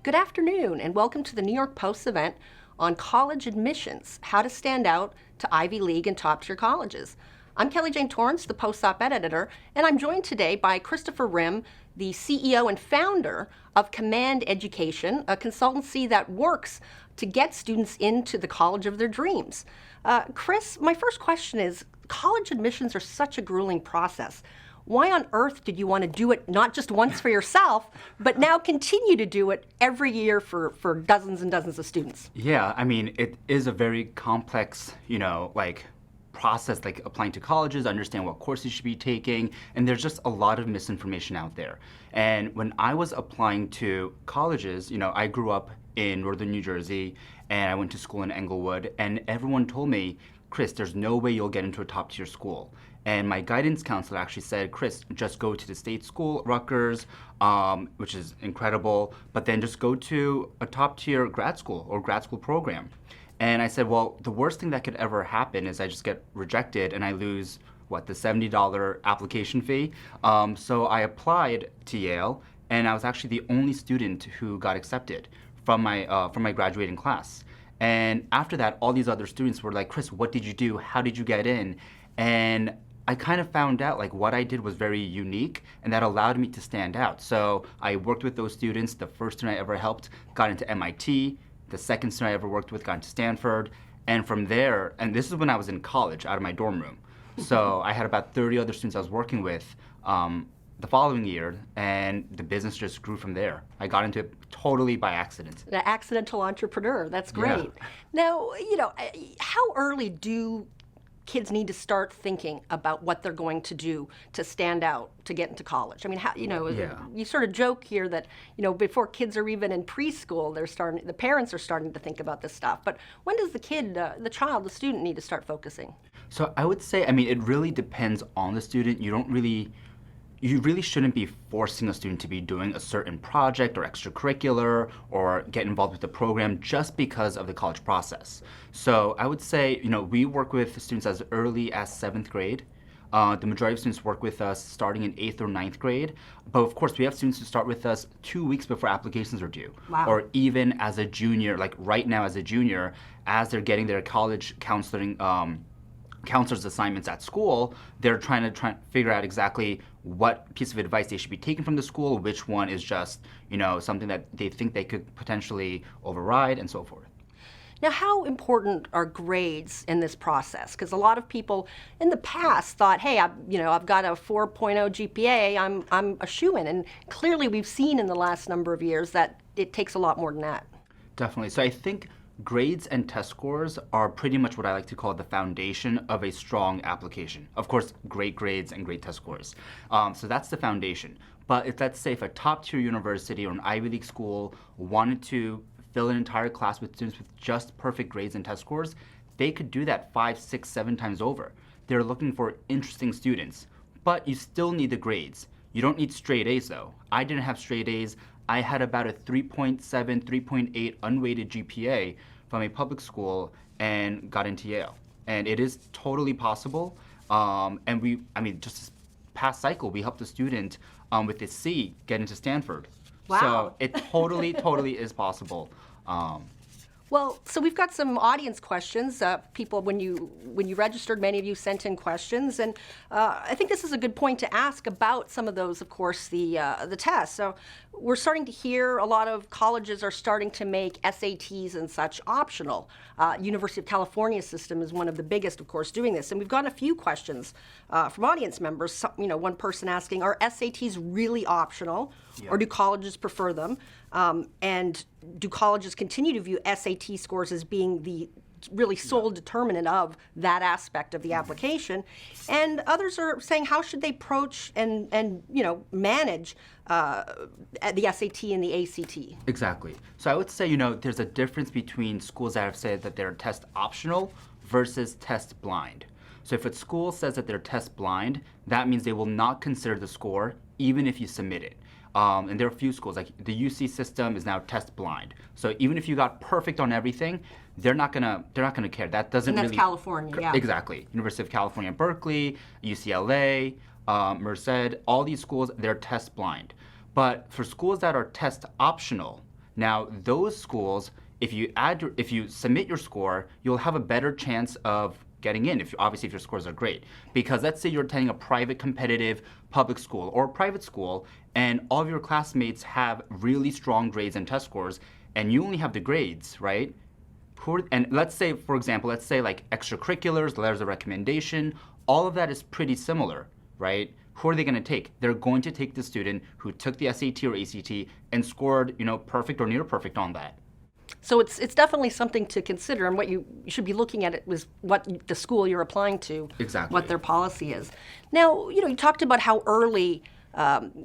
Good afternoon, and welcome to the New York Post's event on college admissions, how to stand out to Ivy League and top-tier colleges. I'm Kelly Jane Torrance, the Post's op-ed editor, and I'm joined today by Christopher Rim, the CEO and founder of Command Education, a consultancy that works to get students into the college of their dreams. Chris, my first question is, college admissions are such a grueling process. Why on earth did you want to do it not just once for yourself, but now continue to do it every year for dozens and dozens of students? Yeah, I mean, it is a very complex, process, like applying to colleges, understand what courses you should be taking, and there's just a lot of misinformation out there. And when I was applying to colleges, I grew up in northern New Jersey, and I went to school in Englewood, and everyone told me, Chris, there's no way you'll get into a top-tier school. And my guidance counselor actually said, Chris, just go to the state school, Rutgers, which is incredible, but then just go to a top-tier grad school or grad school program. And I said, well, the worst thing that could ever happen is I just get rejected and I lose, the $70 application fee. So I applied to Yale, and I was actually the only student who got accepted from my graduating class. And after that, all these other students were like, Chris, what did you do? How did you get in? And I kind of found out what I did was very unique, and that allowed me to stand out. So I worked with those students. The first student I ever helped got into MIT. The second student I ever worked with got into Stanford. And from there, and this is when I was in college, out of my dorm room. So I had about 30 other students I was working with the following year, and the business just grew from there. I got into it totally by accident. An accidental entrepreneur. That's great. Yeah. Now, how early do kids need to start thinking about what they're going to do to stand out, to get into college? I mean, you sort of joke here that, before kids are even in preschool, the parents are starting to think about this stuff. But when does the kid, the student need to start focusing? So I would say, it really depends on the student. You really shouldn't be forcing a student to be doing a certain project or extracurricular or get involved with the program just because of the college process. So I would say, we work with students as early as 7th grade. The majority of students work with us starting in 8th or 9th grade. But of course, we have students who start with us 2 weeks before applications are due. Wow. Or even as a junior, like right now as a junior, as they're getting their college counselor's assignments at school, they're trying to figure out exactly what piece of advice they should be taking from the school, which one is just, something that they think they could potentially override, and so forth. Now, how important are grades in this process? Because a lot of people in the past thought, hey, I've got a 4.0 GPA, I'm a shoo-in. And clearly we've seen in the last number of years that it takes a lot more than that. Definitely. So I think grades and test scores are pretty much what I like to call the foundation of a strong application. Of course, great grades and great test scores. So that's the foundation. But let's say if a top-tier university or an Ivy League school wanted to fill an entire class with students with just perfect grades and test scores, they could do that 5, 6, 7 times over. They're looking for interesting students. But you still need the grades. You don't need straight A's though. I didn't have straight A's. I had about a 3.7, 3.8 unweighted GPA from a public school and got into Yale. And it is totally possible. Just this past cycle, we helped a student with a C get into Stanford. Wow. So it totally is possible. Well, so we've got some audience questions. People, when you registered, many of you sent in questions, and I think this is a good point to ask about some of those. Of course, the tests. So we're starting to hear a lot of colleges are starting to make SATs and such optional. University of California system is one of the biggest, of course, doing this, and we've gotten a few questions from audience members. One person asking, are SATs really optional, or do colleges prefer them? And do colleges continue to view SAT scores as being the really sole determinant of that aspect of the application? And others are saying, how should they approach and manage the SAT and the ACT? Exactly. So I would say, there's a difference between schools that have said that they're test optional versus test blind. So if a school says that they're test blind, that means they will not consider the score even if you submit it. And there are a few schools, like the UC system is now test blind. So even if you got perfect on everything, they're not gonna care. That doesn't and that's really. California, yeah. Exactly. University of California, Berkeley, UCLA, Merced, all these schools, they're test blind. But for schools that are test optional, Now, those schools, if you submit your score, you'll have a better chance of getting in, obviously if your scores are great. Because let's say you're attending a private competitive public school or a private school, and all of your classmates have really strong grades and test scores, and you only have the grades, right? And let's say, for example, like extracurriculars, letters of recommendation, all of that is pretty similar, right? Who are they going to take? They're going to take the student who took the SAT or ACT and scored, perfect or near perfect on that. So it's definitely something to consider, and what you should be looking at it was what the school you're applying to, Exactly. what their policy is. Now, you talked about how early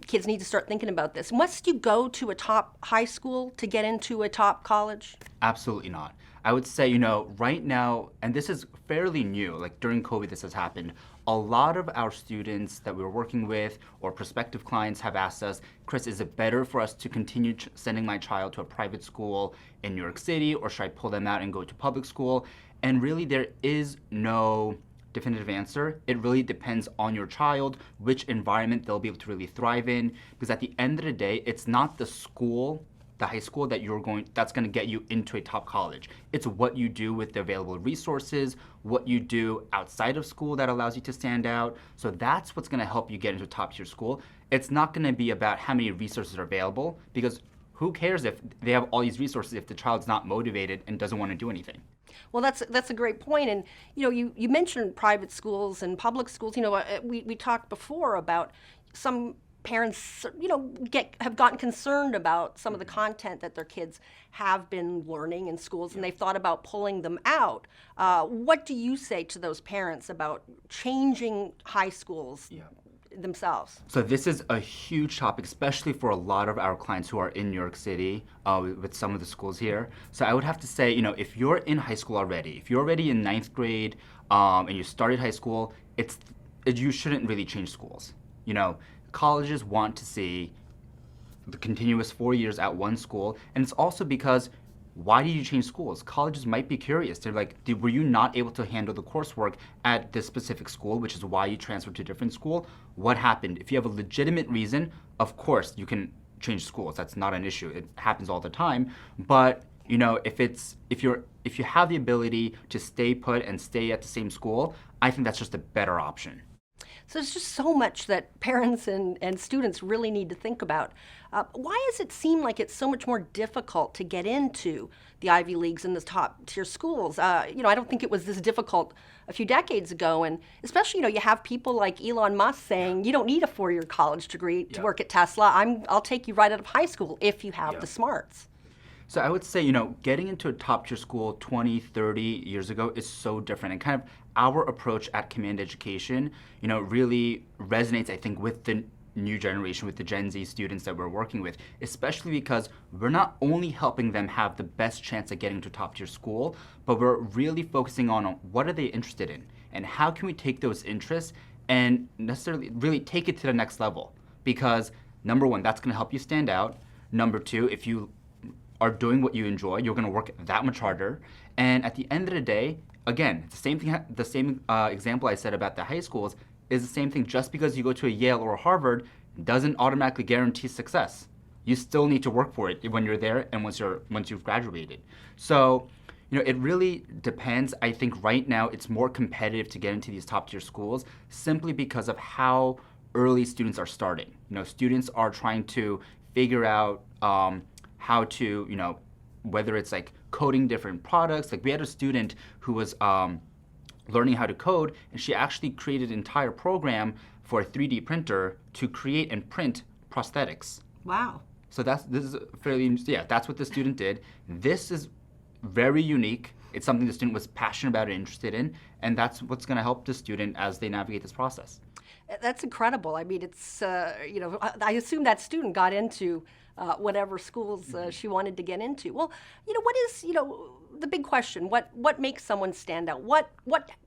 kids need to start thinking about this. Must you go to a top high school to get into a top college? Absolutely not. I would say, right now, and this is fairly new, like during COVID this has happened, a lot of our students that we're working with or prospective clients have asked us, Chris, is it better for us to continue sending my child to a private school in New York City, or should I pull them out and go to public school? And really there is no definitive answer. It really depends on your child, which environment they'll be able to really thrive in, because at the end of the day, it's not the school, the high school that's going to get you into a top college. It's what you do with the available resources, what you do outside of school that allows you to stand out. So that's what's going to help you get into a top tier school. It's not going to be about how many resources are available, because who cares if they have all these resources if the child's not motivated and doesn't want to do anything. Well, that's a great point. And you mentioned private schools and public schools. We talked before about some parents, have gotten concerned about some of the content that their kids have been learning in schools, and they've thought about pulling them out. What do you say to those parents about changing high schools themselves? So this is a huge topic, especially for a lot of our clients who are in New York City with some of the schools here. So I would have to say, if you're in high school already, if you're already in ninth grade and you started high school, you shouldn't really change schools. Colleges want to see the continuous 4 years at one school, and it's also because why did you change schools? Colleges might be curious. They're like, were you not able to handle the coursework at this specific school, which is why you transferred to a different school? What happened? If you have a legitimate reason, of course you can change schools. That's not an issue. It happens all the time. But if you have the ability to stay put and stay at the same school, I think that's just a better option. So there's just so much that parents and students really need to think about. Why does it seem like it's so much more difficult to get into the Ivy Leagues and the top tier schools? I don't think it was this difficult a few decades ago. And especially, you have people like Elon Musk saying, you don't need a 4-year college degree to work at Tesla. I'll take you right out of high school if you have the smarts. So I would say, getting into a top tier school 20, 30 years ago is so different. And kind of our approach at Command Education, really resonates, I think, with the new generation, with the Gen Z students that we're working with, especially because we're not only helping them have the best chance at getting to a top tier school, but we're really focusing on what are they interested in and how can we take those interests and necessarily really take it to the next level. Because number one, that's going to help you stand out. Number two, if you are doing what you enjoy, you're going to work that much harder. And at the end of the day, again, the same thing. The same example I said about the high schools is the same thing. Just because you go to a Yale or a Harvard doesn't automatically guarantee success. You still need to work for it when you're there and once you've graduated. So, it really depends. I think right now it's more competitive to get into these top tier schools simply because of how early students are starting. Students are trying to figure out how to, whether it's like coding different products. Like we had a student who was learning how to code, and she actually created an entire program for a 3D printer to create and print prosthetics. Wow. So that's what the student did. This is very unique. It's something the student was passionate about and interested in, and that's what's going to help the student as they navigate this process. That's incredible. I mean, it's, I assume that student got into whatever schools she wanted to get into. Well, what is, the big question? What makes someone stand out? What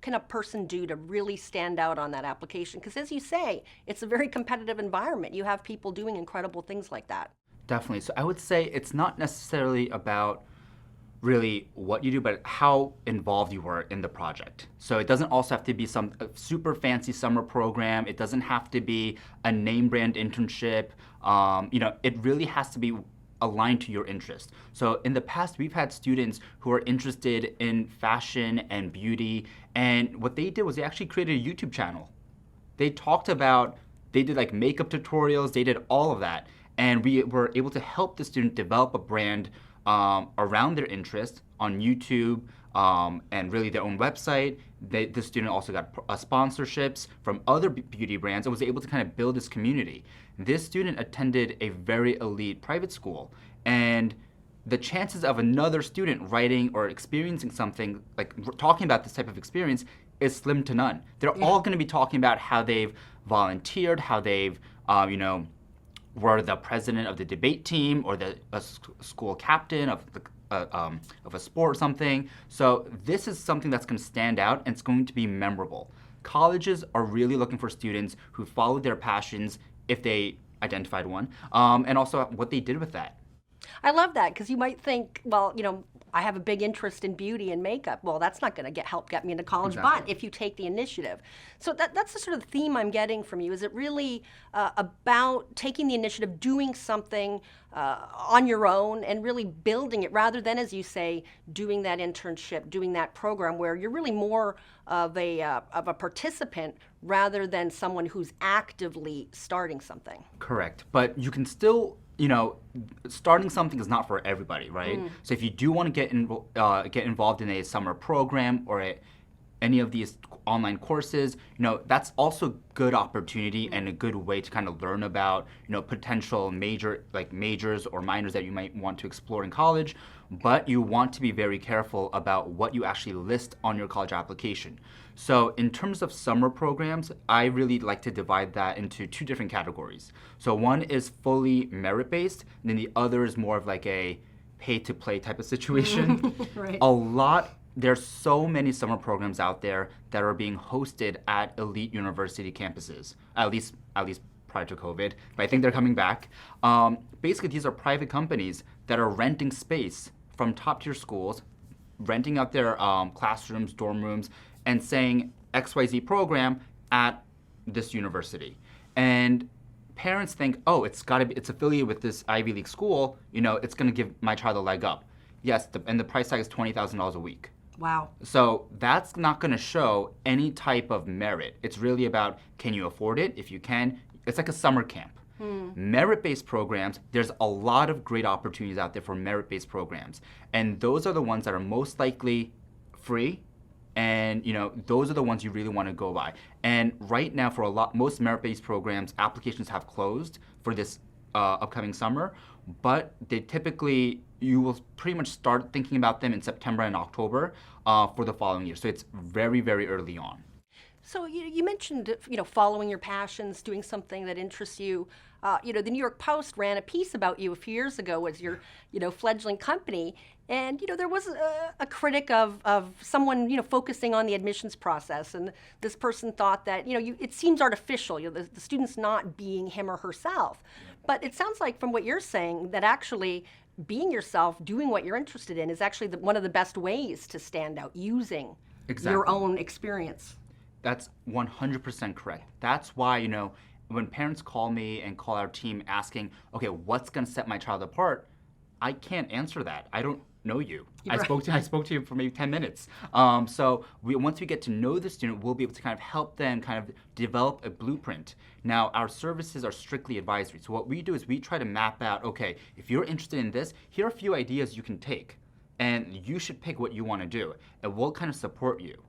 can a person do to really stand out on that application? Because as you say, it's a very competitive environment. You have people doing incredible things like that. Definitely. So I would say it's not necessarily about really what you do, but how involved you were in the project. So it doesn't also have to be some super fancy summer program. It doesn't have to be a name brand internship. It really has to be aligned to your interest. So in the past, we've had students who are interested in fashion and beauty, and what they did was they actually created a YouTube channel. They talked about, they did like makeup tutorials, they did all of that. And we were able to help the student develop a brand around their interest on YouTube and really their own website. The student also got sponsorships from other beauty brands and was able to kind of build this community. This student attended a very elite private school, and the chances of another student writing or experiencing something, like talking about this type of experience, is slim to none. They're all going to be talking about how they've volunteered, how they've, were the president of the debate team or the school captain of a sport or something. So this is something that's going to stand out and it's going to be memorable. Colleges are really looking for students who followed their passions, if they identified one, and also what they did with that. I love that, because you might think, well, I have a big interest in beauty and makeup. Well, that's not going to help get me into college, Exactly. but if you take the initiative. So that's the sort of theme I'm getting from you. Is it really about taking the initiative, doing something on your own and really building it, rather than, as you say, doing that internship, doing that program where you're really more of a participant rather than someone who's actively starting something? Correct. But you can still, starting something is not for everybody, right? So if you do want to get involved in a summer program or any of these online courses, that's also a good opportunity and a good way to kind of learn about, potential majors or minors that you might want to explore in college. But you want to be very careful about what you actually list on your college application. So in terms of summer programs, I really like to divide that into two different categories. So one is fully merit-based, and then the other is more of like a pay-to-play type of situation. Right. There's so many summer programs out there that are being hosted at elite university campuses, at least prior to COVID, but I think they're coming back. Basically, these are private companies that are renting space from top-tier schools, renting out their classrooms, dorm rooms, and saying XYZ program at this university. And parents think, oh, it's affiliated with this Ivy League school, it's going to give my child a leg up. Yes, and the price tag is $20,000 a week. Wow. So that's not going to show any type of merit. It's really about, can you afford it? If you can, it's like a summer camp. Merit-based programs, there's a lot of great opportunities out there for merit-based programs. And those are the ones that are most likely free. And those are the ones you really want to go by. And right now, for most merit-based programs, applications have closed for this upcoming summer. But you will pretty much start thinking about them in September and October for the following year. So it's very, very early on. So you mentioned, following your passions, doing something that interests you. The New York Post ran a piece about you a few years ago as your, fledgling company. And, there was a critic of someone, focusing on the admissions process. And this person thought that, it seems artificial, the student's not being him or herself. But it sounds like from what you're saying that actually being yourself, doing what you're interested in is actually one of the best ways to stand out, using your own experience. That's 100% correct. That's why, when parents call me and call our team asking, okay, what's going to set my child apart? I can't answer that. I don't know you. Right. I spoke to you for maybe 10 minutes. So once we get to know the student, we'll be able to kind of help them kind of develop a blueprint. Now, our services are strictly advisory. So what we do is we try to map out, okay, if you're interested in this, here are a few ideas you can take. And you should pick what you want to do. And we'll kind of support you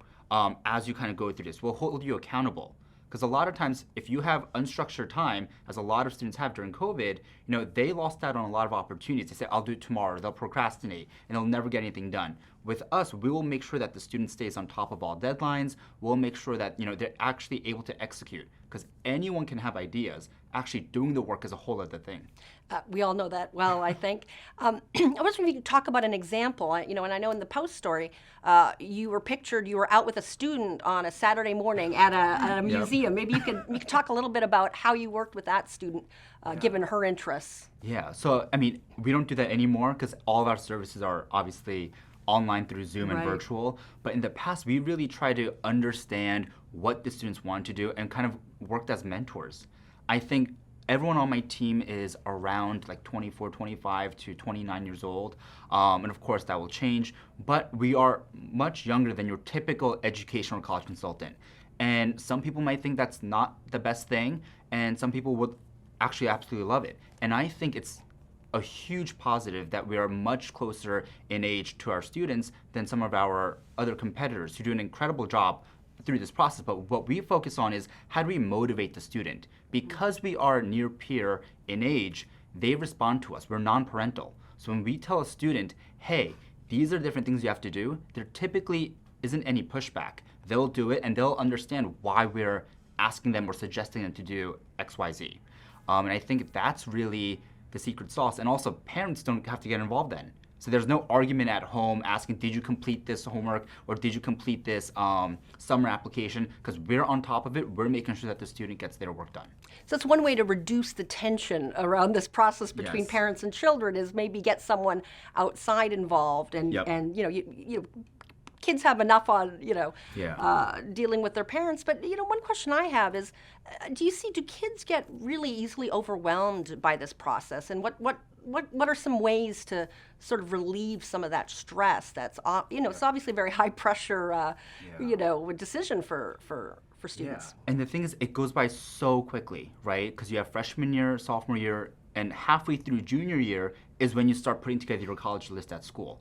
as you kind of go through this. We'll hold you accountable. Because a lot of times, if you have unstructured time, as a lot of students have during COVID, they lost out on a lot of opportunities. They say, I'll do it tomorrow. They'll procrastinate, and they'll never get anything done. With us, we will make sure that the student stays on top of all deadlines. We'll make sure that they're actually able to execute. Because anyone can have ideas. Actually, doing the work is a whole other thing. We all know that well, I think. I was wondering if you could talk about an example. And I know in the Post story, you were out with a student on a Saturday morning at a museum. Maybe you could talk a little bit about how you worked with that student, given her interests. Yeah, so we don't do that anymore because all of our services are obviously online through Zoom and virtual. But in the past, we really tried to understand what the students wanted to do and kind of worked as mentors. I think everyone on my team is around like 24, 25 to 29 years old. And of course that will change, but we are much younger than your typical educational college consultant. And some people might think that's not the best thing, and some people would actually absolutely love it. And I think it's a huge positive that we are much closer in age to our students than some of our other competitors who do an incredible job through this process. But what we focus on is how do we motivate the student? Because we are near peer in age, they respond to us. We're non-parental. So when we tell a student, hey, these are different things you have to do, there typically isn't any pushback. They'll do it and they'll understand why we're asking them or suggesting them to do X, Y, Z. And I think that's really the secret sauce. And also, parents don't have to get involved then. So there's no argument at home asking, did you complete this homework or did you complete this summer application? Because we're on top of it. We're making sure that the student gets their work done. So it's one way to reduce the tension around this process between Yes. parents and children is maybe get someone outside involved and, Yep. and you kids have enough on, Yeah. dealing with their parents. But, one question I have is, do kids get really easily overwhelmed by this process? And what are some ways to sort of relieve some of that stress that's, it's obviously a very high pressure, decision for students. And the thing is, it goes by so quickly, right? Because you have freshman year, sophomore year, and halfway through junior year is when you start putting together your college list at school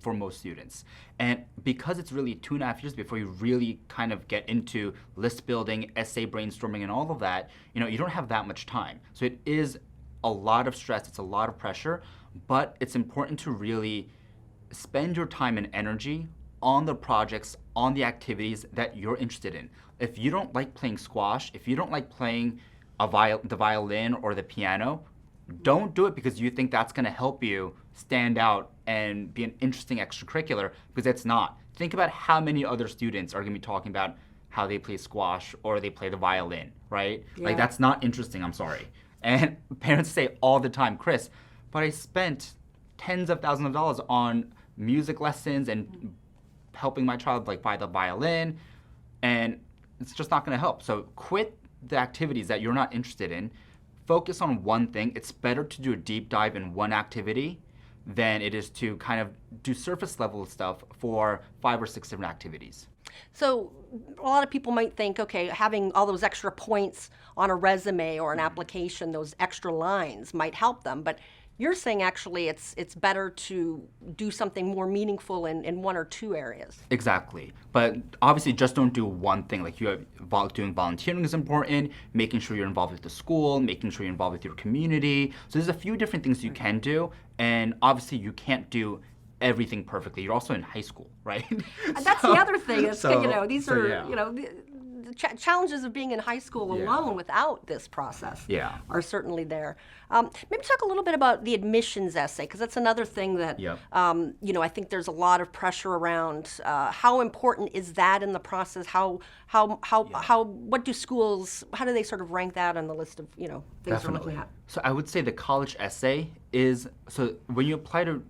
for most students. And because it's really 2.5 years before you really kind of get into list building, essay brainstorming, and all of that, you don't have that much time. So it is a lot of stress, it's a lot of pressure, but it's important to really spend your time and energy on the projects, on the activities that you're interested in. If you don't like playing squash, if you don't like playing the violin or the piano, don't do it because you think that's going to help you stand out and be an interesting extracurricular, because it's not. Think about how many other students are going to be talking about how they play squash or they play the violin, right? Yeah. Like, that's not interesting, I'm sorry. And parents say all the time, Chris, but I spent tens of thousands of dollars on music lessons and helping my child like buy the violin, and it's just not going to help. So quit the activities that you're not interested in. Focus on one thing. It's better to do a deep dive in one activity than it is to kind of do surface level stuff for 5 or 6 different activities. So a lot of people might think, okay, having all those extra points on a resume or an application, those extra lines might help them. But you're saying actually it's better to do something more meaningful in 1 or 2 areas. Exactly. But obviously just don't do one thing. Like doing volunteering is important, making sure you're involved with the school, making sure you're involved with your community. So there's a few different things you can do. And obviously you can't do everything perfectly. You're also in high school, right? And that's the other thing is, these are, yeah. The challenges of being in high school alone without this process are certainly there. Maybe talk a little bit about the admissions essay, because that's another thing that, I think there's a lot of pressure around. How important is that in the process? What do schools, how do they sort of rank that on the list of, things they're looking at? So I would say the college essay is, so when you apply to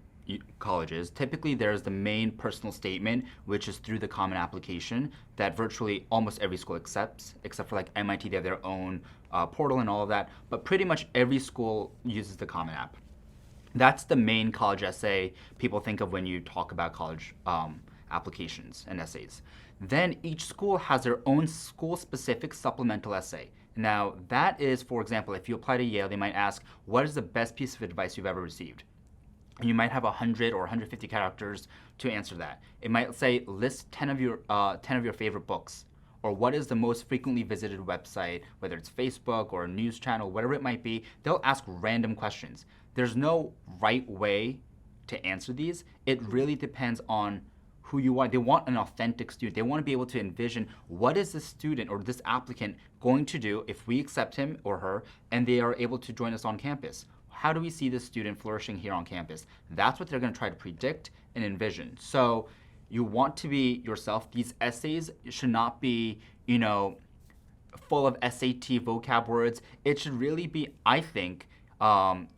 colleges, typically there's the main personal statement, which is through the Common Application that virtually almost every school accepts, except for like MIT, they have their own portal and all of that. But pretty much every school uses the Common App. That's the main college essay people think of when you talk about college applications and essays. Then each school has their own school-specific supplemental essay. Now that is, for example, if you apply to Yale, they might ask, what is the best piece of advice you've ever received? And you might have 100 or 150 characters to answer that. It might say list 10 of your favorite books, or what is the most frequently visited website, whether it's Facebook or a news channel, whatever it might be. They'll ask random questions. There's no right way to answer these. It really depends on who you are. They want an authentic student. They want to be able to envision what is this student or this applicant going to do if we accept him or her and they are able to join us on campus. How do we see this student flourishing here on campus? That's what they're going to try to predict and envision. So you want to be yourself. These essays should not be, full of SAT vocab words. It should really be, I think,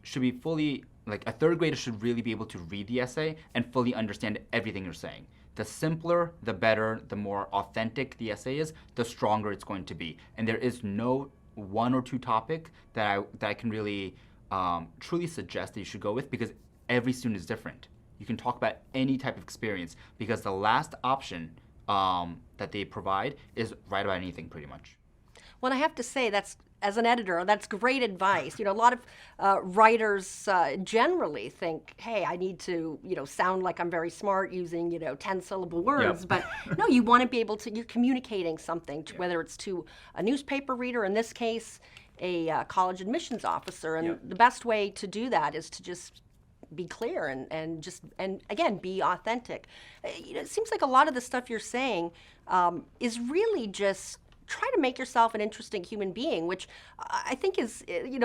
should be fully, like a third grader should really be able to read the essay and fully understand everything you're saying. The simpler, the better, the more authentic the essay is, the stronger it's going to be. And there is no one or two topic that I can really truly suggest that you should go with, because every student is different. You can talk about any type of experience, because the last option that they provide is write about anything pretty much. Well, I have to say, that's, as an editor, that's great advice. A lot of writers generally think, hey, I need to, sound like I'm very smart using, 10-syllable words. Yep. But no, you want to be able to, you're communicating something, to, whether it's to a newspaper reader, in this case, a college admissions officer. And Yep. the best way to do that is to just be clear and again, be authentic. It seems like a lot of the stuff you're saying is really just try to make yourself an interesting human being, which I think is,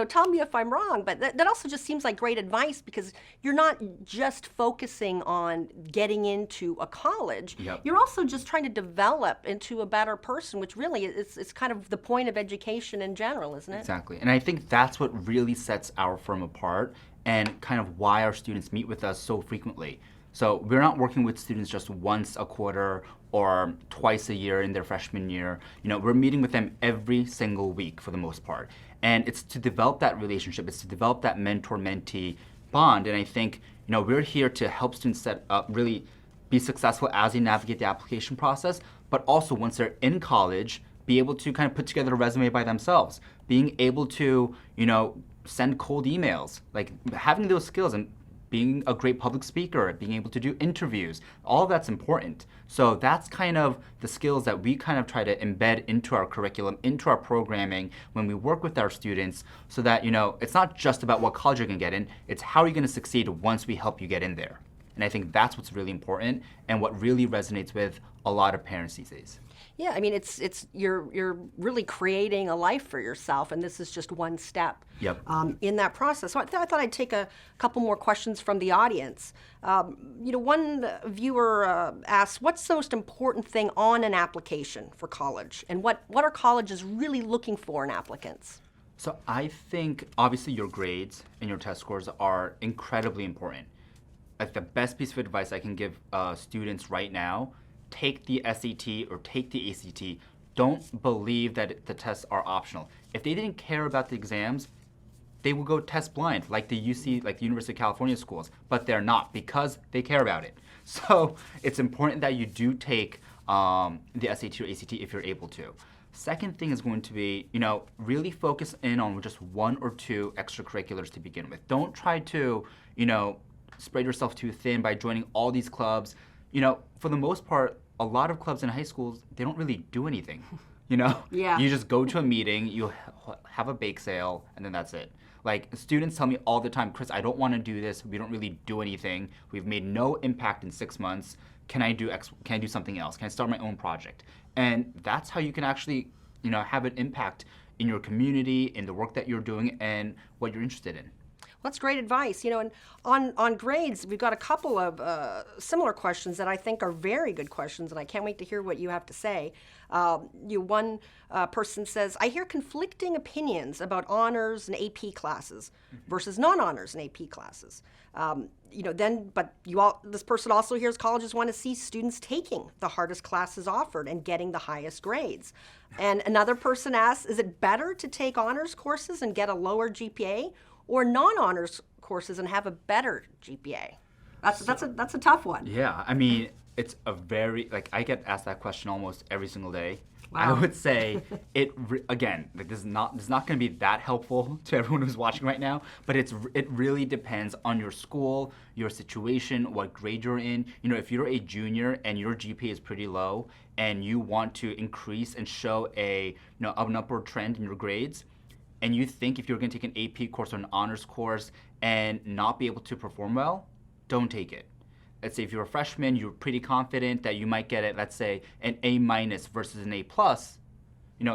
tell me if I'm wrong, but that also just seems like great advice, because you're not just focusing on getting into a college. Yep. You're also just trying to develop into a better person, which really it's kind of the point of education in general, isn't it? Exactly. And I think that's what really sets our firm apart, and kind of why our students meet with us so frequently. So we're not working with students just once a quarter or twice a year in their freshman year. We're meeting with them every single week for the most part. And it's to develop that relationship. It's to develop that mentor-mentee bond. And I think, we're here to help students set up, really be successful as they navigate the application process, but also once they're in college, be able to kind of put together a resume by themselves, being able to, send cold emails, like having those skills, and being a great public speaker, being able to do interviews, all of that's important. So that's kind of the skills that we kind of try to embed into our curriculum, into our programming when we work with our students, so that, it's not just about what college you're gonna get in, it's how you're gonna succeed once we help you get in there. And I think that's what's really important, and what really resonates with a lot of parents these days. Yeah, I mean, it's you're really creating a life for yourself, and this is just one step Yep. in that process. So I thought I'd take a couple more questions from the audience. One viewer asked, "What's the most important thing on an application for college, and what are colleges really looking for in applicants?" So I think obviously your grades and your test scores are incredibly important. Like, the best piece of advice I can give students right now: take the SAT or take the ACT. Don't believe that the tests are optional. If they didn't care about the exams, they will go test blind, like the UC, like the University of California schools, but they're not, because they care about it. So it's important that you do take the SAT or ACT if you're able to. Second thing is going to be, really focus in on just one or two extracurriculars to begin with. Don't try to, spread yourself too thin by joining all these clubs. For the most part, a lot of clubs in high schools, they don't really do anything. Yeah. You just go to a meeting, you have a bake sale, and then that's it. Like, students tell me all the time, "Chris, I don't want to do this. We don't really do anything. We've made no impact in 6 months. Can I do something else? Can I start my own project?" And that's how you can actually, have an impact in your community, in the work that you're doing, and what you're interested in. Well, that's great advice. And on grades, we've got a couple of similar questions that I think are very good questions, and I can't wait to hear what you have to say. One person says, "I hear conflicting opinions about honors and AP classes versus non-honors and AP classes." This person also hears colleges want to see students taking the hardest classes offered and getting the highest grades. And another person asks, "Is it better to take honors courses and get a lower GPA, or non-honors courses and have a better GPA?" That's a tough one. Yeah, I mean, it's a very, I get asked that question almost every single day. Wow. I would say again, this is not going to be that helpful to everyone who's watching right now, but it really depends on your school, your situation, what grade you're in. If you're a junior and your GPA is pretty low and you want to increase and show an upward trend in your grades, and you think if you're going to take an AP course or an honors course and not be able to perform well, don't take it. Let's say if you're a freshman, you're pretty confident that you might get it, let's say, an A- versus an A+,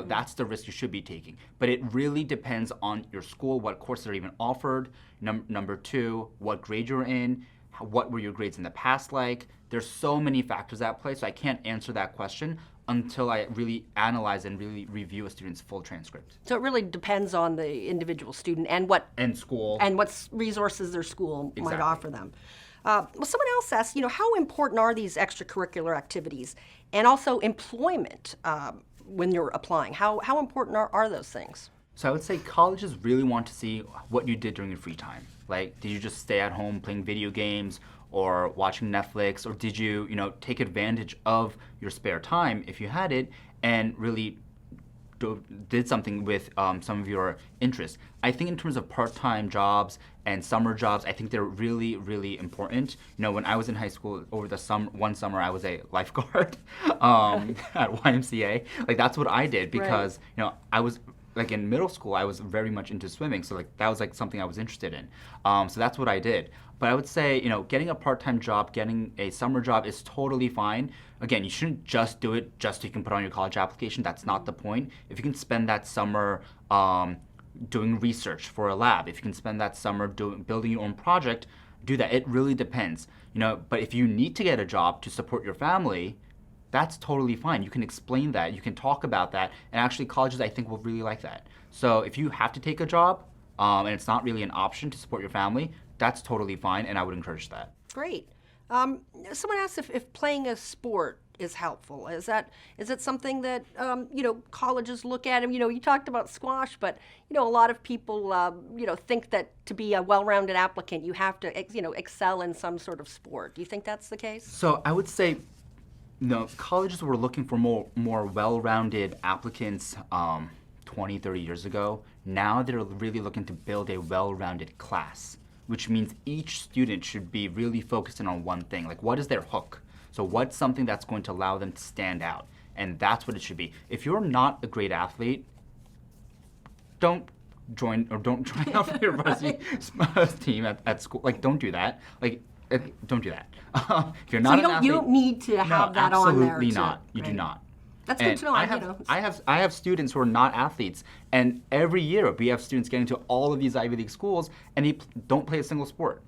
that's the risk you should be taking. But it really depends on your school, what courses are even offered. Number two, what grade you're in, what were your grades in the past like. There's so many factors at play, so I can't answer that question until I really analyze and really review a student's full transcript. So it really depends on the individual student and what resources their school might Exactly. offer them. Someone else asked, how important are these extracurricular activities and also employment when you're applying? How important are those things? So I would say colleges really want to see what you did during your free time. Like, did you just stay at home playing video games or watching Netflix, or did you, take advantage of your spare time if you had it and really did something with some of your interests? I think in terms of part-time jobs and summer jobs, I think they're really, really important. When I was in high school, over the one summer, I was a lifeguard at YMCA. Like, that's what I did because, I was like in middle school, I was very much into swimming, so like that was like something I was interested in. So that's what I did. But I would say, getting a part-time job, getting a summer job is totally fine. Again, you shouldn't just do it just so you can put on your college application. That's not the point. If you can spend that summer doing research for a lab, if you can spend that summer building your own project, do that. It really depends. But if you need to get a job to support your family, that's totally fine. You can explain that. You can talk about that. And actually, colleges, I think, will really like that. So if you have to take a job and it's not really an option to support your family, that's totally fine, and I would encourage that. Great. Someone asked if playing a sport is helpful. Is it something that colleges look at? And you talked about squash, but a lot of people think that to be a well-rounded applicant, you have to excel in some sort of sport. Do you think that's the case? So I would say, colleges were looking for more well-rounded applicants 20, 30 years ago. Now they're really looking to build a well-rounded class, which means each student should be really focusing on one thing. Like, what is their hook? So what's something that's going to allow them to stand out? And that's what it should be. If you're not a great athlete, don't join out for your varsity team at school. Like, don't do that. Like, don't do that. If you're not an athlete, you don't need to have that on there. Absolutely not. You do not. That's good to know. I have students who are not athletes, and every year we have students getting to all of these Ivy League schools, and they don't play a single sport.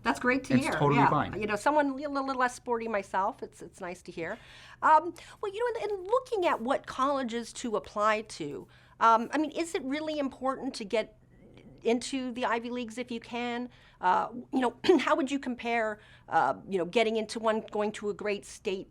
That's great to hear. It's totally fine. Someone a little less sporty myself. It's nice to hear. Well, in looking at what colleges to apply to, is it really important to get into the Ivy Leagues if you can? How would you compare, getting into one, going to a great state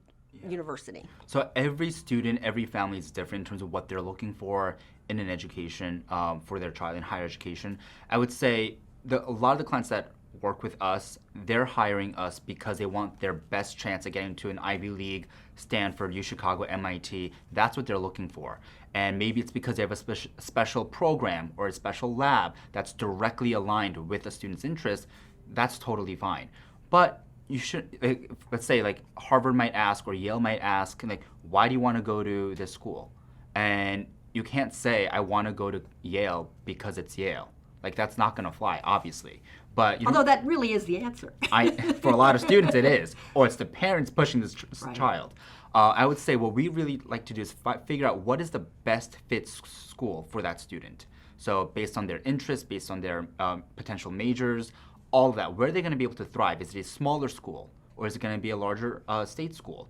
university? So every student, every family is different in terms of what they're looking for in an education for their child in higher education. I would say a lot of the clients that work with us, they're hiring us because they want their best chance at getting to an Ivy League, Stanford, U Chicago, MIT. That's what they're looking for. And maybe it's because they have a special program or a special lab that's directly aligned with a student's interest. That's totally fine. But you should, let's say like Harvard might ask or Yale might ask, like, why do you want to go to this school? And you can't say, I want to go to Yale because it's Yale. Like, that's not going to fly, obviously. But although that really is the answer. For a lot of students, it is. Or it's the parents pushing this child. I would say what we really like to do is figure out what is the best fit school for that student. So based on their interests, based on their potential majors, all of that. Where are they going to be able to thrive? Is it a smaller school, or is it going to be a larger state school?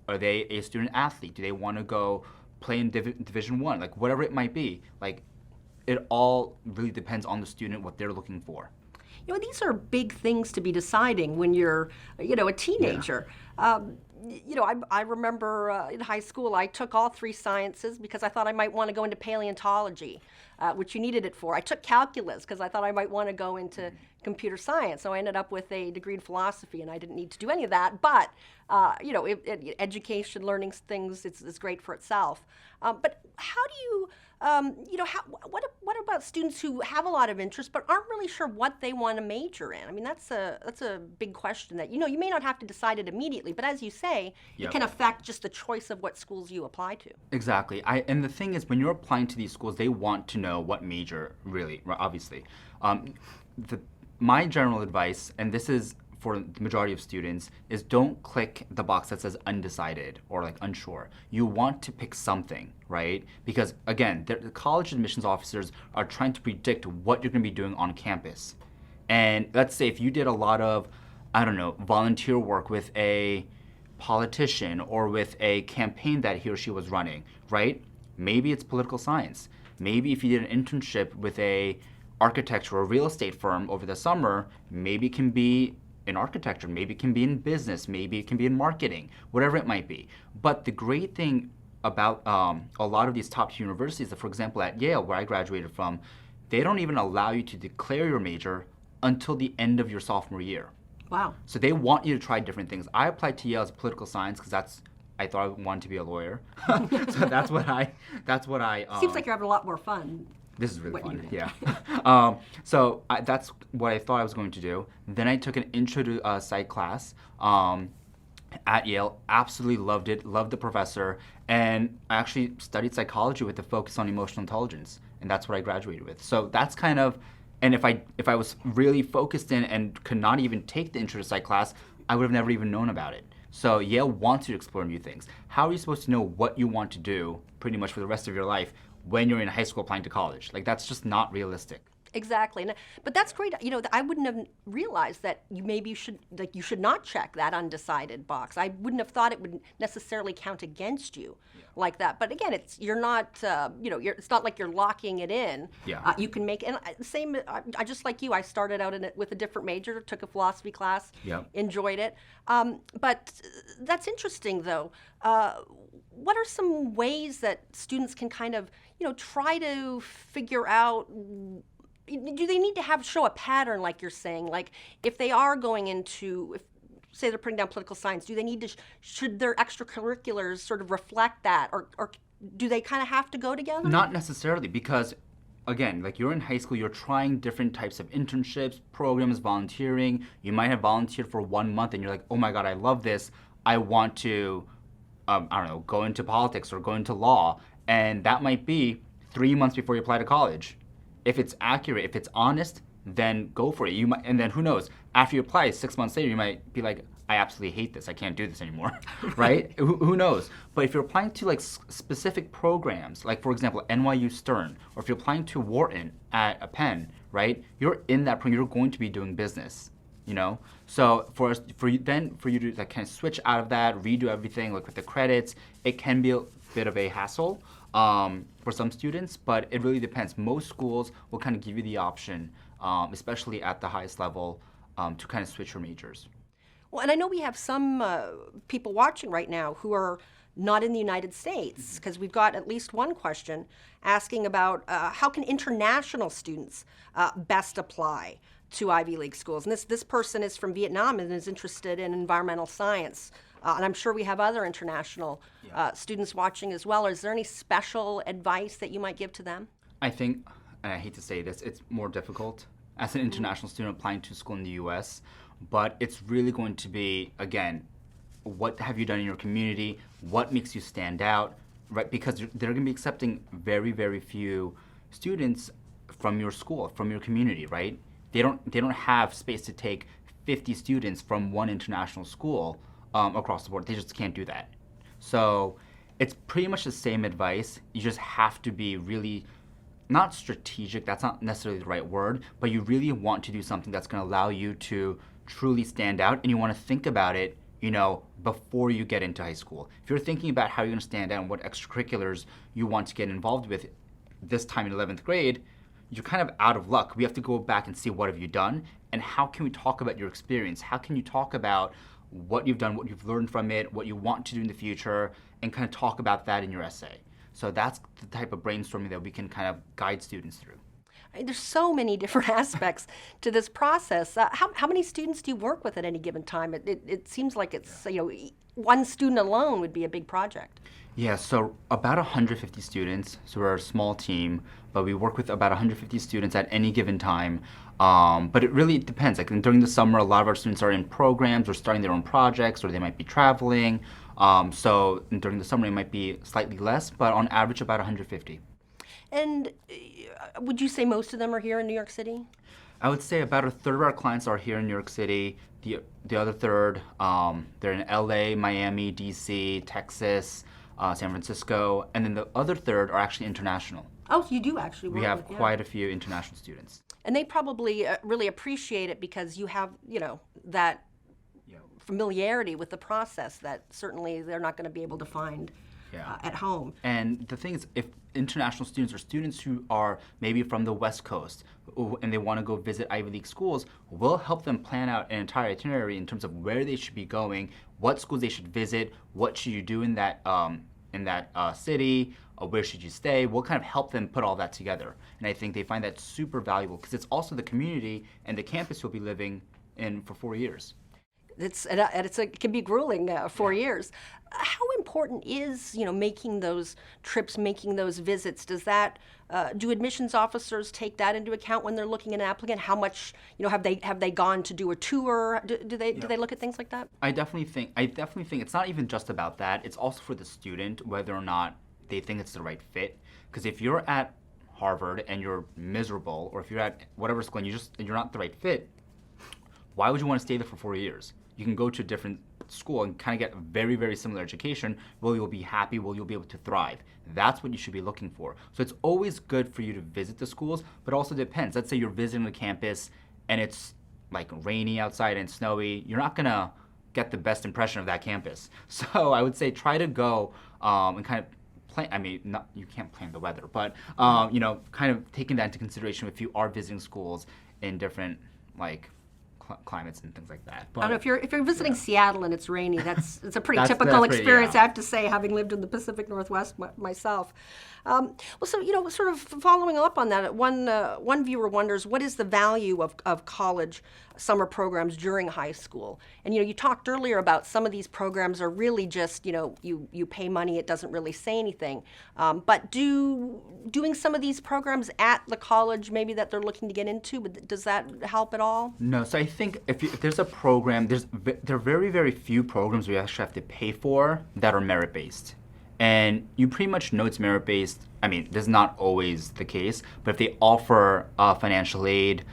Are they a student athlete? Do they want to go play in Division I? Like, whatever it might be. Like, it all really depends on the student, what they're looking for. These are big things to be deciding when you're, a teenager. Yeah. I remember in high school, I took all 3 sciences because I thought I might want to go into paleontology, which you needed it for. I took calculus because I thought I might want to go into computer science. So I ended up with a degree in philosophy, and I didn't need to do any of that. But, education, learning things, it's great for itself. But how do you, what about students who have a lot of interest but aren't really sure what they want to major in? That's a big question that, you may not have to decide it immediately, but as you say, it can affect just the choice of what schools you apply to. Exactly. And the thing is, when you're applying to these schools, they want to know what major, really, obviously. My general advice, and this is for the majority of students, is don't click the box that says undecided or like unsure. You want to pick something, right? Because again, the college admissions officers are trying to predict what you're going to be doing on campus. And let's say if you did a lot of, volunteer work with a politician or with a campaign that he or she was running, right? Maybe it's political science. Maybe if you did an internship with a architecture or real estate firm over the summer, maybe it can be in architecture, maybe it can be in business, maybe it can be in marketing, whatever it might be. But the great thing about a lot of these top universities, for example, at Yale, where I graduated from, they don't even allow you to declare your major until the end of your sophomore year. Wow. So they want you to try different things. I applied to Yale as political science because I thought I wanted to be a lawyer. So that's what I. Seems like you're having a lot more fun. This is really what fun, you yeah. That's what I thought I was going to do. Then I took an intro to psych class at Yale. Absolutely loved it, loved the professor, and I actually studied psychology with a focus on emotional intelligence, and that's what I graduated with. So that's kind of, and if I was really focused in and could not even take the intro to psych class, I would have never even known about it. So Yale wants you to explore new things. How are you supposed to know what you want to do pretty much for the rest of your life when you're in high school applying to college? Like, that's just not realistic. Exactly, but that's great. I wouldn't have realized that you should not check that undecided box. I wouldn't have thought it would necessarily count against you like that. But again, you're not, it's not like you're locking it in. Yeah. You can make, and same. I just like you. I started out in it with a different major, took a philosophy class, enjoyed it. But that's interesting, though. What are some ways that students can kind of, try to figure out? Do they need to show a pattern, like you're saying? Like, if they are going into, say they're putting down political science, do they need to, should their extracurriculars sort of reflect that? Or do they kind of have to go together? Not necessarily, because, again, like, you're in high school, you're trying different types of internships, programs, volunteering. You might have volunteered for 1 month and you're like, oh my God, I love this. I want to, go into politics or go into law. And that might be 3 months before you apply to college. If it's accurate, if it's honest, then go for it. And then who knows? After you apply, 6 months later, you might be like, I absolutely hate this. I can't do this anymore, right? Who knows? But if you're applying to like specific programs, like for example, NYU Stern, or if you're applying to Wharton at a Penn, right? You're in that program. You're going to be doing business, So for you to like kind of switch out of that, redo everything, like with the credits, it can be a bit of a hassle. For some students, but it really depends. Most schools will kind of give you the option, especially at the highest level, to kind of switch your majors. Well, and I know we have some people watching right now who are not in the United States, because we've got at least one question asking about how can international students best apply to Ivy League schools. And this person is from Vietnam and is interested in environmental science. And I'm sure we have other international students watching as well. Is there any special advice that you might give to them? I think, and I hate to say this, it's more difficult as an international student applying to school in the US, but it's really going to be, again, what have you done in your community? What makes you stand out, right? Because they're going to be accepting very, very few students from your school, from your community, right? They don't have space to take 50 students from one international school across the board. They just can't do that. So it's pretty much the same advice. You just have to be really, not strategic, that's not necessarily the right word, but you really want to do something that's going to allow you to truly stand out, and you want to think about it, before you get into high school. If you're thinking about how you're going to stand out and what extracurriculars you want to get involved with this time in 11th grade, you're kind of out of luck. We have to go back and see what have you done, and how can we talk about your experience? How can you talk about what you've done, what you've learned from it, what you want to do in the future, and kind of talk about that in your essay. So that's the type of brainstorming that we can kind of guide students through. There's so many different aspects to this process. How many students do you work with at any given time? It seems like it's, one student alone would be a big project. Yeah, so about 150 students. So we're a small team, but we work with about 150 students at any given time. But it really depends. Like during the summer, a lot of our students are in programs or starting their own projects, or they might be traveling. So during the summer, it might be slightly less, but on average, about 150. And would you say most of them are here in New York City? I would say about a third of our clients are here in New York City. The other third, they're in LA, Miami, DC, Texas, San Francisco, and then the other third are actually international. Oh, so you do actually work We have with, quite a few international students. And they probably really appreciate it because you have, that familiarity with the process that certainly they're not going to be able to find at home. And the thing is, if international students or students who are maybe from the West Coast and they want to go visit Ivy League schools, we'll help them plan out an entire itinerary in terms of where they should be going, what schools they should visit, what should you do in that in that city? Where should you stay? We'll kind of help them put all that together. And I think they find that super valuable because it's also the community and the campus you'll be living in for 4 years. It can be grueling 4 years. How important is making those trips, making those visits? Does that do admissions officers take that into account when they're looking at an applicant? How much have they gone to do a tour? Do they look at things like that? I definitely think it's not even just about that. It's also for the student whether or not they think it's the right fit. Because if you're at Harvard and you're miserable, or if you're at whatever school and you're not the right fit, why would you want to stay there for 4 years? You can go to a different school and kind of get a very, very similar education where you'll be happy, where you'll be able to thrive. That's what you should be looking for. So it's always good for you to visit the schools, but also depends. Let's say you're visiting the campus and it's like rainy outside and snowy. You're not going to get the best impression of that campus. So I would say try to go and kind of plan. I mean, you can't plan the weather, but kind of taking that into consideration if you are visiting schools in different climates and things like that. But I don't know, if you're visiting Seattle and it's rainy, it's a pretty typical that's pretty, experience, yeah. I have to say, having lived in the Pacific Northwest myself. Well, so sort of following up on that, one viewer wonders, what is the value of college summer programs during high school? And you talked earlier about some of these programs are really just you pay money, it doesn't really say anything. But doing some of these programs at the college maybe that they're looking to get into, does that help at all? No, so I think if there's a program, there are very, very few programs we actually have to pay for that are merit-based. And you pretty much know it's merit-based. I mean, this is not always the case, but if they offer financial aid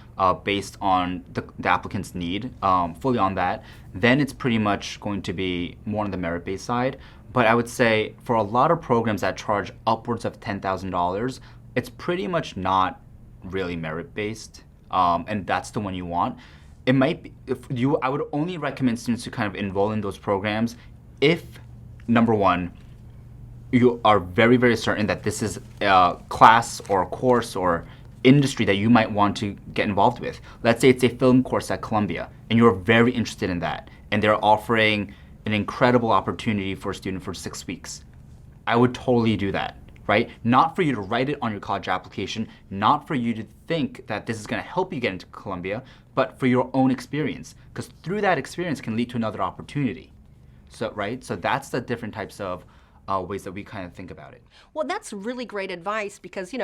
based on the applicant's need, fully on that, then it's pretty much going to be more on the merit-based side. But I would say for a lot of programs that charge upwards of $10,000, it's pretty much not really merit-based, and that's the one you want. It might be, I would only recommend students to kind of enroll in those programs if, number one, you are very, very certain that this is a class or a course or industry that you might want to get involved with. Let's say it's a film course at Columbia and you're very interested in that and they're offering an incredible opportunity for a student for 6 weeks. I would totally do that, right? Not for you to write it on your college application, not for you to think that this is going to help you get into Columbia, but for your own experience, because through that experience can lead to another opportunity. So, right? So that's the different types of ways that we kind of think about it. Well, that's really great advice because,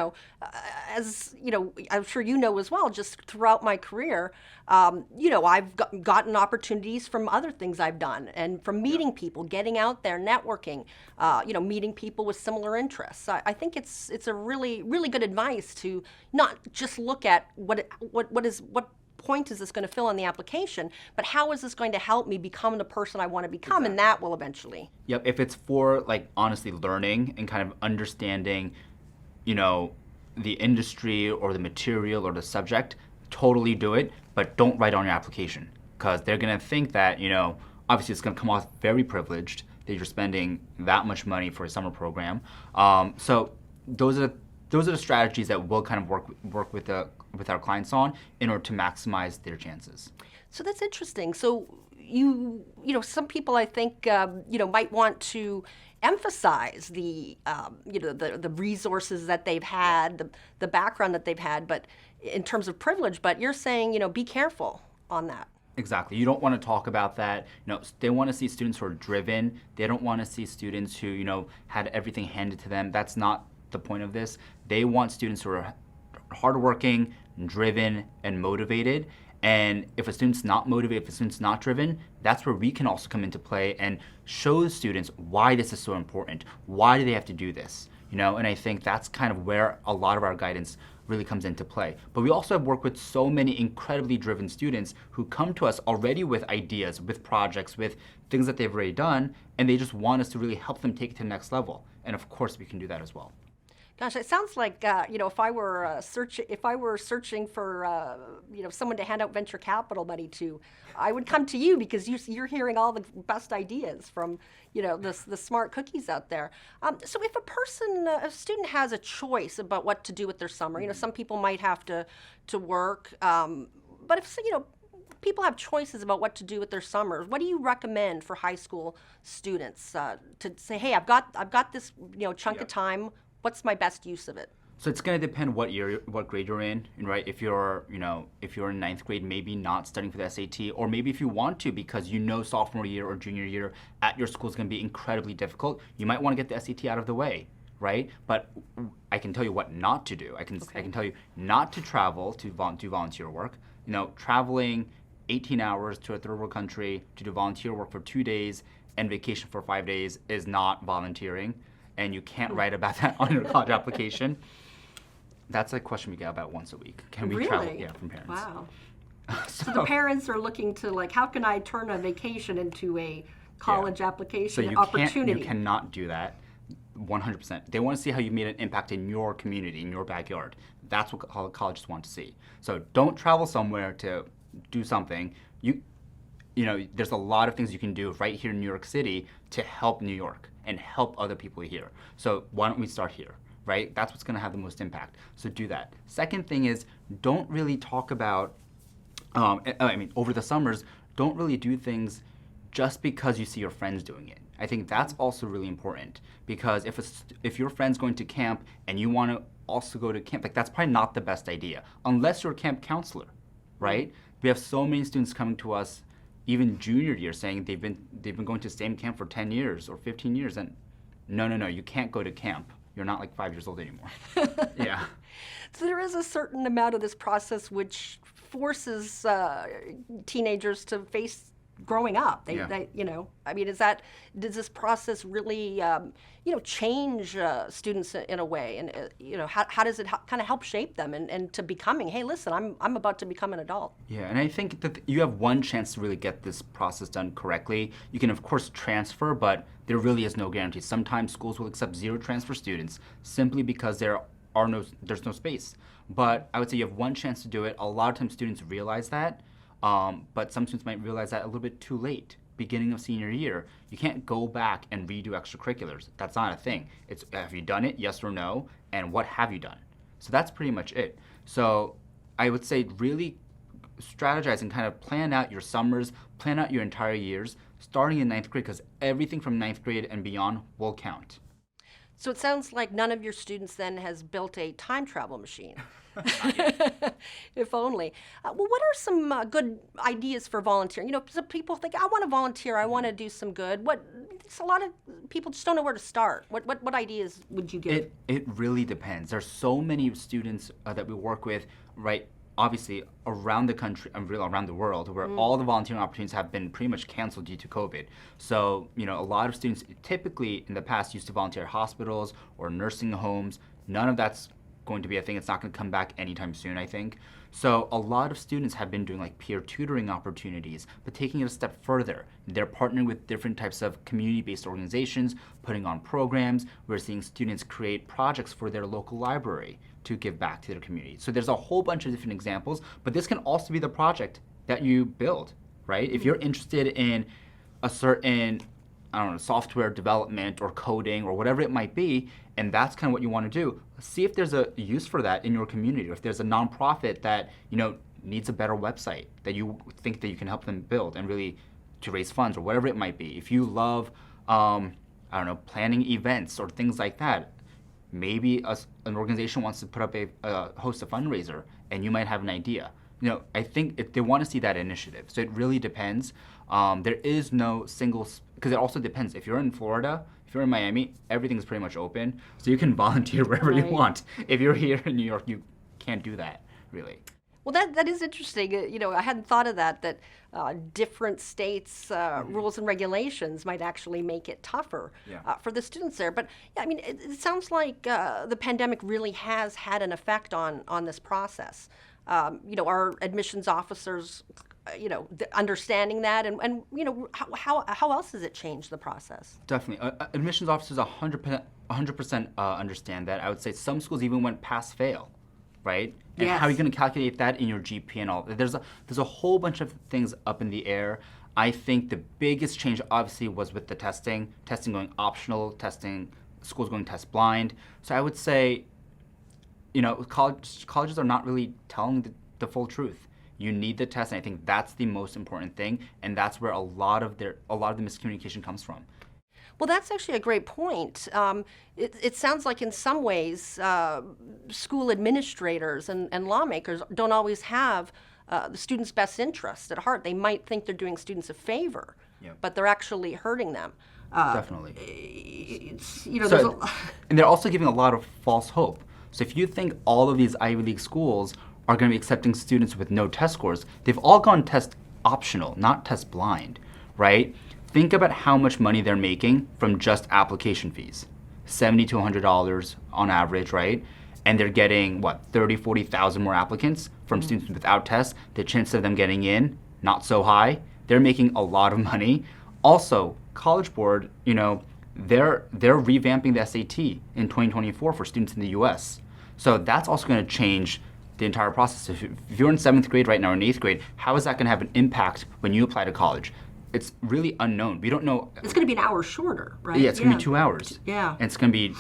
as I'm sure you know as well, just throughout my career, I've gotten opportunities from other things I've done and from meeting people, getting out there, networking, meeting people with similar interests. I think it's a really, really good advice to not just look at what point is this going to fill in the application, but how is this going to help me become the person I want to become, and that will eventually. Yep, if it's for honestly learning and kind of understanding, the industry or the material or the subject, totally do it, but don't write on your application because they're going to think that, obviously it's going to come off very privileged that you're spending that much money for a summer program. So those are the strategies that we'll kind of work with our clients on in order to maximize their chances. So that's interesting. So some people I think might want to emphasize the resources that they've had, the background that they've had, but in terms of privilege. But you're saying be careful on that. Exactly. You don't want to talk about that. They want to see students who are driven. They don't want to see students who had everything handed to them. That's not the point of this. They want students who are hardworking, driven, and motivated. And if a student's not motivated, if a student's not driven, that's where we can also come into play and show the students why this is so important. Why do they have to do this? And I think that's kind of where a lot of our guidance really comes into play. But we also have worked with so many incredibly driven students who come to us already with ideas, with projects, with things that they've already done, and they just want us to really help them take it to the next level. And of course, we can do that as well. Gosh, it sounds like if I were searching for someone to hand out venture capital money to, I would come to you because you're hearing all the best ideas from the smart cookies out there. So if a student has a choice about what to do with their summer, some people might have to work, but if people have choices about what to do with their summers. What do you recommend for high school students to say, hey, I've got this chunk of time. What's my best use of it? So it's going to depend what grade you're in, right? If you're in ninth grade, maybe not studying for the SAT, or maybe if you want to because sophomore year or junior year at your school is going to be incredibly difficult, you might want to get the SAT out of the way, right? But I can tell you what not to do. I can tell you not to travel to do volunteer work. Traveling 18 hours to a third world country to do volunteer work for 2 days and vacation for 5 days is not volunteering, and you can't write about that on your college application. That's a question we get about once a week. Can we travel? Yeah, from parents. Wow. So the parents are looking to how can I turn a vacation into a college application opportunity? You cannot do that. 100%. They want to see how you made an impact in your community, in your backyard. That's what colleges want to see. So don't travel somewhere to do something. There's a lot of things you can do right here in New York City to help New York and help other people here. So why don't we start here? Right? That's what's going to have the most impact. So do that. Second thing is, don't really talk about, over the summers, don't really do things just because you see your friends doing it. I think that's also really important, because if your friend's going to camp and you want to also go to camp, that's probably not the best idea, unless you're a camp counselor, right? We have so many students coming to us, even junior year, saying they've been going to the same camp for 10 years or 15 years, and no, you can't go to camp. You're not like 5 years old anymore. Yeah. So there is a certain amount of this process which forces teenagers to face growing up. Does this process really, change students in a way? And, how does it kind of help shape them and to becoming, hey, listen, I'm about to become an adult? Yeah, and I think that you have one chance to really get this process done correctly. You can, of course, transfer, but there really is no guarantee. Sometimes schools will accept 0 transfer students simply because there's no space. But I would say you have one chance to do it. A lot of times students realize that. But some students might realize that a little bit too late, beginning of senior year. You can't go back and redo extracurriculars. That's not a thing. It's have you done it, yes or no, and what have you done? So that's pretty much it. So I would say really strategize and kind of plan out your summers, plan out your entire years, starting in ninth grade, because everything from ninth grade and beyond will count. So it sounds like none of your students then has built a time travel machine. If only. Well, what are some good ideas for volunteering? Some people think, I want to volunteer, I want to do some good. A lot of people just don't know where to start. What ideas would you give? It really depends. There's so many students that we work with, right, obviously around the country and really around the world, where all the volunteering opportunities have been pretty much canceled due to COVID. So, a lot of students typically in the past used to volunteer at hospitals or nursing homes. None of that's going to be a thing. It's not going to come back anytime soon, I think. So a lot of students have been doing peer tutoring opportunities, but taking it a step further. They're partnering with different types of community-based organizations, putting on programs. We're seeing students create projects for their local library to give back to their community. So there's a whole bunch of different examples, but this can also be the project that you build, right? If you're interested in a certain, software development or coding or whatever it might be, and that's kind of what you want to do, see if there's a use for that in your community, or if there's a nonprofit that, needs a better website that you think that you can help them build and really to raise funds or whatever it might be. If you love, planning events or things like that, maybe an organization wants to put up host a fundraiser and you might have an idea. I think they want to see that initiative. So it really depends. There is no single, because it also depends. If you're in Florida, if you're in Miami, everything's pretty much open. So you can volunteer wherever you want. If you're here in New York, you can't do that, really. Well, that is interesting. I hadn't thought of that different states' rules and regulations might actually make it tougher for the students there. But, it sounds like the pandemic really has had an effect on this process. Our admissions officers, understanding that, and how else has it changed the process? Definitely. Admissions officers 100% understand that. I would say some schools even went pass-fail, right? And how are you going to calculate that in your GPA and all? There's a whole bunch of things up in the air. I think the biggest change obviously was with the testing going optional, schools going test blind. So I would say, colleges are not really telling the full truth. You need the test, and I think that's the most important thing, and that's where a lot of the miscommunication comes from. Well, that's actually a great point. It sounds like in some ways, school administrators and lawmakers don't always have the students' best interest at heart. They might think they're doing students a favor, Yep. but they're actually hurting them. Definitely. It's, there's And they're also giving a lot of false hope. So if you think all of these Ivy League schools are going to be accepting students with no test scores, they've all gone test optional, not test blind, right? Think about how much money they're making from just application fees. $70 to $100 on average, right? And they're getting, 30, 40,000 more applicants from students without tests. The chance of them getting in, not so high. They're making a lot of money. Also, College Board, they're revamping the SAT in 2024 for students in the US. So that's also going to change the entire process. If you're in 7th grade right now or in 8th grade, how is that going to have an impact when you apply to college? It's really unknown. We don't know. It's going to be an hour shorter, right? Yeah, it's going to be 2 hours. Yeah. And it's going to be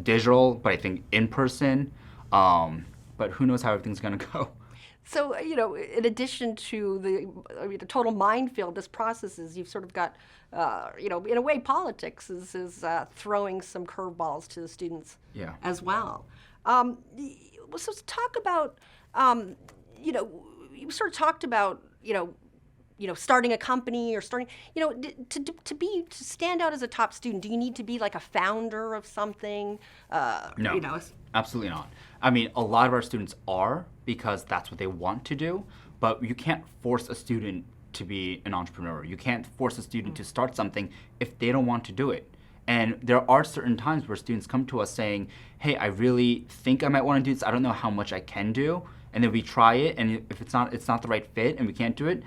digital, but I think in person. But who knows how everything's going to go. So, in addition to the total minefield this process is, you've sort of got, in a way, politics is throwing some curveballs to the students as well. So talk about, you sort of talked about, starting a company or starting, to stand out as a top student, do you need to be like a founder of something? No, absolutely not. I mean, a lot of our students are, because that's what they want to do, but you can't force a student to be an entrepreneur. You can't force a student to start something if they don't want to do it. And there are certain times where students come to us saying, hey, I really think I might want to do this. I don't know how much I can do. And then we try it, and if it's not the right fit and we can't do it,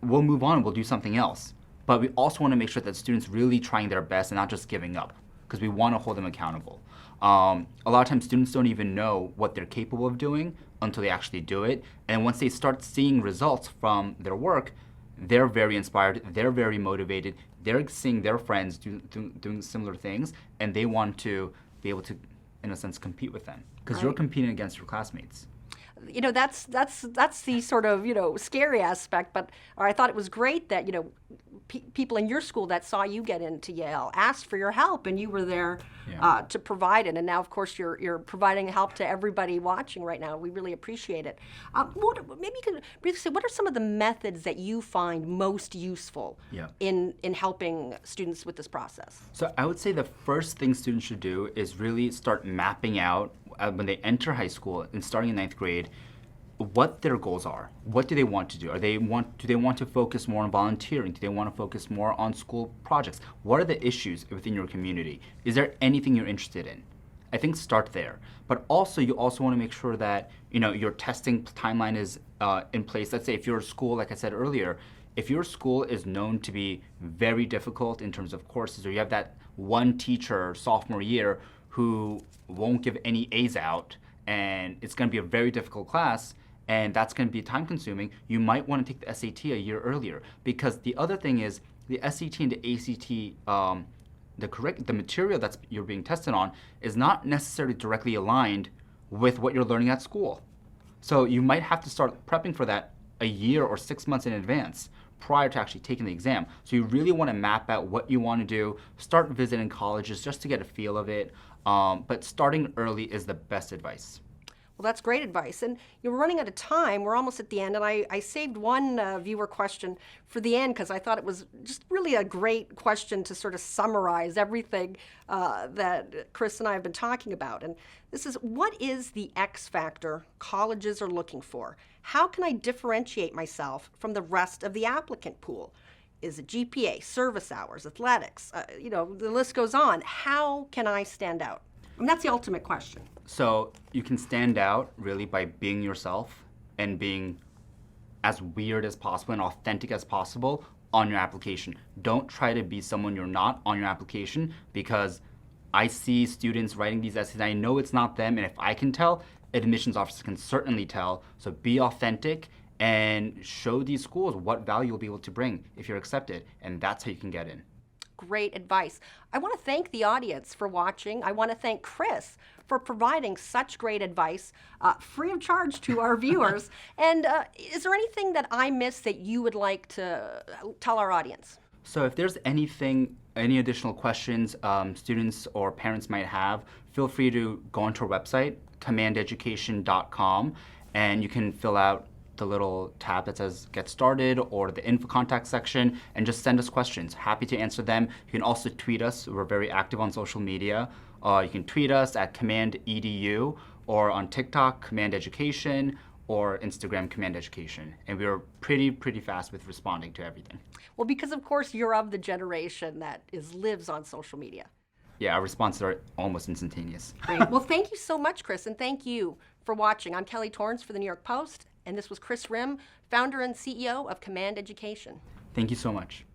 we'll move on and we'll do something else. But we also want to make sure that students really trying their best and not just giving up, because we want to hold them accountable. A lot of times students don't even know what they're capable of doing until they actually do it. And once they start seeing results from their work, they're very inspired, they're very motivated, they're seeing their friends doing similar things, and they want to be able to, in a sense, compete with them. Because you're competing against your classmates. That's the sort of, scary aspect, but I thought it was great that, people in your school that saw you get into Yale asked for your help, and you were there to provide it. And now, of course, you're providing help to everybody watching right now. We really appreciate it. Maybe you could briefly say, what are some of the methods that you find most useful in helping students with this process? So I would say the first thing students should do is really start mapping out when they enter high school and starting in 9th grade, what their goals are. What do they want to do? Do they want to focus more on volunteering? Do they want to focus more on school projects? What are the issues within your community? Is there anything you're interested in? I think start there. But also, you also want to make sure that your testing timeline is in place. Let's say if your school, like I said earlier, if your school is known to be very difficult in terms of courses, or you have that one teacher sophomore year who won't give any A's out, and it's going to be a very difficult class, and that's going to be time consuming, you might want to take the SAT a year earlier. Because the other thing is, the SAT and the ACT, the material that's you're being tested on is not necessarily directly aligned with what you're learning at school. So you might have to start prepping for that a year or 6 months in advance prior to actually taking the exam. So you really want to map out what you want to do, start visiting colleges just to get a feel of it. But starting early is the best advice. Well, that's great advice. And you're running out of time. We're almost at the end. And I saved one viewer question for the end because I thought it was just really a great question to sort of summarize everything that Chris and I have been talking about. And this is, what is the X factor colleges are looking for? How can I differentiate myself from the rest of the applicant pool? Is it GPA, service hours, athletics? The list goes on. How can I stand out? And that's the ultimate question. So you can stand out really by being yourself and being as weird as possible and authentic as possible on your application. Don't try to be someone you're not on your application, because I see students writing these essays. I know it's not them, and if I can tell, admissions officers can certainly tell. So be authentic and show these schools what value you'll be able to bring if you're accepted, and that's how you can get in. great advice. I want to thank the audience for watching. I want to thank Chris for providing such great advice, free of charge to our viewers. And is there anything that I missed that you would like to tell our audience? So if there's any additional questions students or parents might have, feel free to go onto our website, commandeducation.com, and you can fill out the little tab that says Get Started or the Info Contact section and just send us questions. Happy to answer them. You can also tweet us. We're very active on social media. You can tweet us at CommandEDU or on TikTok, Command Education, or Instagram, Command Education. And we are pretty fast with responding to everything. Well, because of course you're of the generation that lives on social media. Yeah, our responses are almost instantaneous. Great. Well, thank you so much, Chris, and thank you for watching. I'm Kelly Torrance for the New York Post, and this was Chris Rim, founder and CEO of Command Education. Thank you so much.